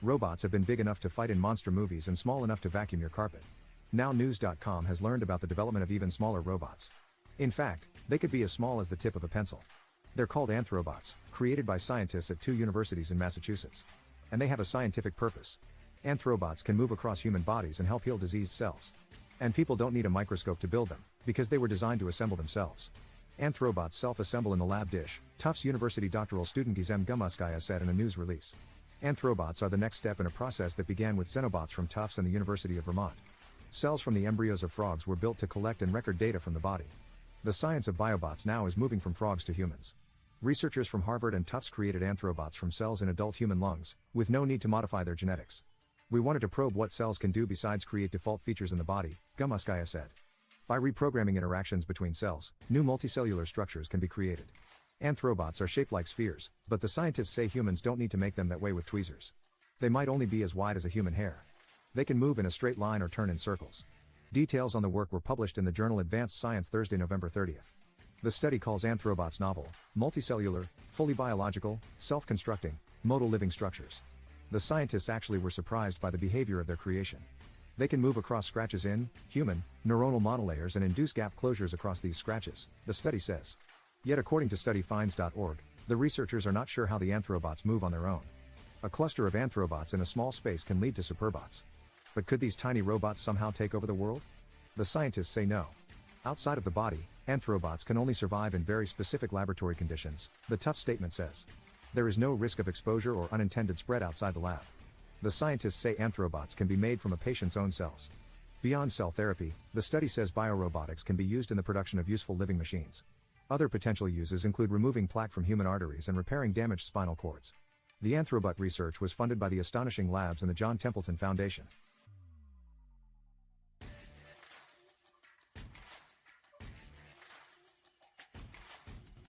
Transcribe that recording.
Robots have been big enough to fight in monster movies and small enough to vacuum your carpet. Now News.com has learned about the development of even smaller robots. In fact, they could be as small as the tip of a pencil. They're called anthrobots, created by scientists at 2 universities in Massachusetts. And they have a scientific purpose. Anthrobots can move across human bodies and help heal diseased cells. And people don't need a microscope to build them, because they were designed to assemble themselves. Anthrobots self-assemble in the lab dish, Tufts University doctoral student Gizem Gumuskaya said in a news release. Anthrobots are the next step in a process that began with xenobots from Tufts and the University of Vermont. Cells from the embryos of frogs were built to collect and record data from the body. The science of biobots now is moving from frogs to humans. Researchers from Harvard and Tufts created anthrobots from cells in adult human lungs, with no need to modify their genetics. We wanted to probe what cells can do besides create default features in the body, Gumuskaya said. By reprogramming interactions between cells, new multicellular structures can be created. Anthrobots are shaped like spheres, but the scientists say humans don't need to make them that way with tweezers. They might only be as wide as a human hair. They can move in a straight line or turn in circles. Details on the work were published in the journal Advanced Science Thursday, November 30th. The study calls anthrobots novel, multicellular, fully biological, self-constructing, modal living structures. The scientists actually were surprised by the behavior of their creation. They can move across scratches in human neuronal model layers and induce gap closures across these scratches, the study says. Yet according to studyfinds.org, the researchers are not sure how the anthrobots move on their own. A cluster of anthrobots in a small space can lead to superbots. But could these tiny robots somehow take over the world? The scientists say no. Outside of the body, anthrobots can only survive in very specific laboratory conditions, the Tufts statement says. There is no risk of exposure or unintended spread outside the lab. The scientists say anthrobots can be made from a patient's own cells. Beyond cell therapy, the study says biorobotics can be used in the production of useful living machines. Other potential uses include removing plaque from human arteries and repairing damaged spinal cords. The Anthrobot research was funded by the Astonishing Labs and the John Templeton Foundation.